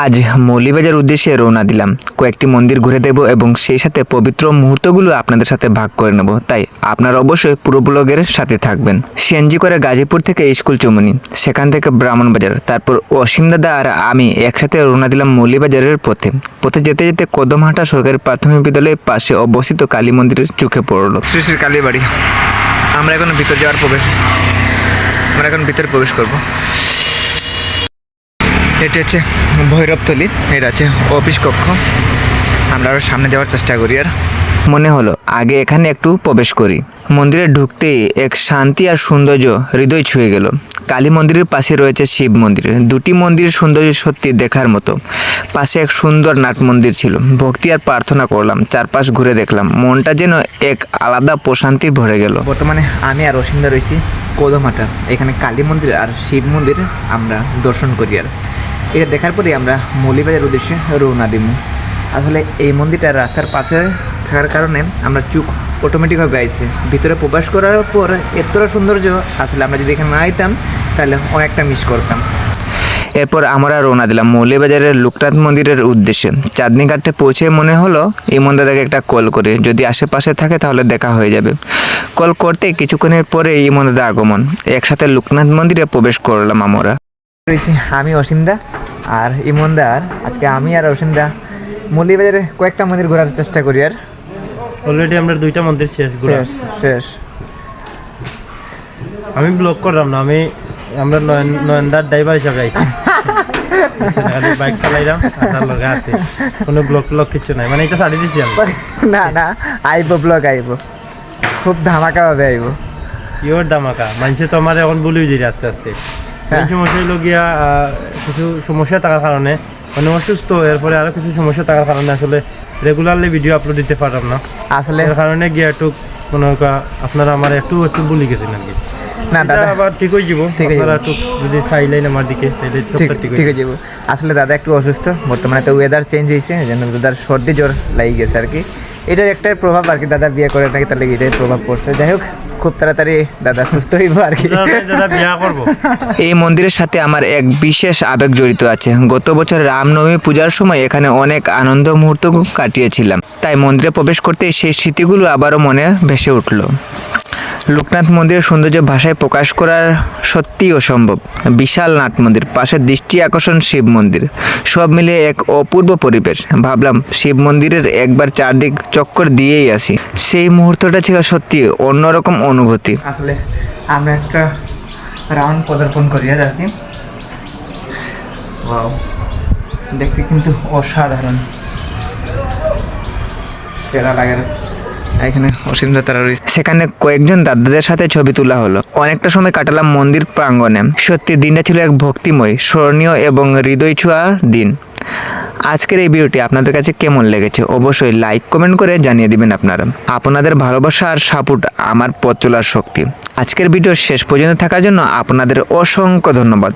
আজ মৌলিবাজার উদ্দেশ্যে রওনা দিলাম। কয়েকটি মন্দির ঘুরে দেব এবং সেই সাথে পবিত্র মুহূর্তগুলো আপনাদের সাথে ভাগ করে নেব, তাই আপনারা অবশ্যই পুরো ব্লগের সাথে থাকবেন। সিএনজি করে গাজীপুর থেকে স্কুল চুমনি, সেখান থেকে ব্রাহ্মণবাজার, তারপর অসীম দাদা আর আমি একসাথে রওনা দিলাম মৌলিবাজারের পথে। পথে যেতে যেতে কদমহাটা সরকারি প্রাথমিক বিদ্যালয়ের পাশে অবস্থিত কালী মন্দিরের চোখে পড়লো। শ্রী শ্রী কালীবাড়ি। আমরা এখন ভিতর প্রবেশ করব। এটা হচ্ছে ভৈরবতলি, এটা আছে অফিস কক্ষ। আমরা আরও সামনে যাওয়ার চেষ্টা করি, আর মনে হলো আগে এখানে একটু প্রবেশ করি। মন্দিরে ঢুকতেই এক শান্তি আর সৌন্দর্য হৃদয় ছুঁয়ে গেল। কালী মন্দিরের পাশে রয়েছে শিব মন্দির। দুটি মন্দিরের সৌন্দর্য সত্যি দেখার মতো। পাশে এক সুন্দর নাট মন্দির ছিল। ভক্তি আর প্রার্থনা করলাম, চারপাশ ঘুরে দেখলাম, মনটা যেন এক আলাদা প্রশান্তির ভরে গেল। বর্তমানে আমি আর অসীমদা রয়েছি কদমহাটা। এখানে কালী মন্দির আর শিব মন্দির আমরা দর্শন করি, আর এটা দেখার পরে আমরা মৌলিবাজার উদ্দেশ্যে রওনা দিব। আসলে এই মন্দিরটা রাস্তার পাশে থাকার কারণে আমরা চোখ অটোমেটিকভাবে আইছে। ভিতরে প্রবেশ করার পর এতটা সৌন্দর্য, আসলে আমরা যদি এখানে না আইতাম তাহলে অনেকটা মিস করতাম। এরপর আমরা রওনা দিলাম মৌলিবাজারের লোকনাথ মন্দিরের উদ্দেশ্যে। চাঁদনি ঘাটে পৌঁছে মনে হলো ইমন দাদাকে একটা কল করে, যদি আশেপাশে থাকে তাহলে দেখা হয়ে যাবে। কল করতে কিছুক্ষণের পরে ইমন দাদা আগমন। একসাথে লোকনাথ মন্দিরে প্রবেশ করলাম আমরা। আমি অসীমদা আর ইমনদা, আর আজকে আমি আর অসীমদা মৌলিবাজারে কয়েকটা মন্দির ঘোরার চেষ্টা করি। আর অলরেডি আমরা দুইটা মন্দির শেষ। আমি ব্লগ করলাম না, আমরা নয়নদার ড্রাইভার হিসাবে আইছি। বাইক চালাইলাম তার লগে আছে, কোনো ব্লগ কিছু নাই, মানে এটা ছাড়ি দিচ্ছি আমি। না আইব ব্লগ আইব, খুব ধামাকা ভাবে আইব। ইওর ধামাকা মানুষে তো আমার এখন বলেই দিই আস্তে আস্তে। সমস্যা হইল গিয়া কিছু সমস্যা থাকার কারণে, মানে অসুস্থ, এরপরে আরো কিছু সমস্যা থাকার কারণে আসলে রেগুলারলি ভিডিও আপলোড দিতে পারলাম না। আসলে এর কারণে গিয়া একটু মনে আপনারা আমার একটু ভুলে গেছেন আর কি। না দাদা আবার ঠিক হয়ে যাব, আপনারা একটু যদি চাইলেন আমার দিকে তাহলে ঠিক হয়ে যাব। আসলে দাদা একটু অসুস্থ, বর্তমানে তো ওয়েদার চেঞ্জ হয়েছে, এই জন্য দাদার সর্দি জ্বর লাগিয়ে গেছে আর কি। এটার একটাই প্রভাব আর কি, দাদা বিয়ে করে নাকি তাহলে এটাই প্রভাব পড়ছে। যাই হোক, খুব তাড়াতাড়ি দাদা সুস্থ হইব আর কি। এই মন্দিরের সাথে আমার এক বিশেষ আবেগ জড়িত আছে। গত বছর রামনবমী পূজার সময় এখানে অনেক আনন্দ মুহূর্ত কাটিয়েছিলাম, তাই মন্দিরে প্রবেশ করতে সেই স্মৃতিগুলো আবারও মনে ভেসে উঠল। লোকনাথ মন্দিরের সৌন্দর্য ভাষায় প্রকাশ করার সত্যিই অসম্ভব। বিশাল নাট মন্দির, পাশে দৃষ্টি আকর্ষণ শিব মন্দির, সব মিলিয়ে এক অপূর্ব পরিবেশ। ভাবলাম শিব মন্দিরের একবার চারদিক চক্কর দিয়েই আসি। সেই মুহূর্তটা ছিল সত্যি অন্যরকম অনুভূতি। আসলে আমরা একটা রাউন্ড পদার্পণ করি আর কি। ওয়াও, দেখতে কিন্তু অসাধারণ, সেরা লাগে। এখানে অসীম দাদারা রয়েছে, সেখানে কয়েকজন দাদাদের সাথে ছবি তোলা হলো। অনেকটা সময় কাটালাম মন্দির প্রাঙ্গণে। সত্যি দিনটা ছিল এক ভক্তিময়, স্মরণীয় এবং হৃদয় ছোঁয়ার দিন। আজকের এই ভিডিওটি আপনাদের কাছে কেমন লেগেছে অবশ্যই লাইক কমেন্ট করে জানিয়ে দিবেন আপনারা। আপনাদের ভালোবাসা আর সাপোর্ট আমার পথ চলার শক্তি। আজকের ভিডিও শেষ পর্যন্ত থাকার জন্য আপনাদের অসংখ্য ধন্যবাদ।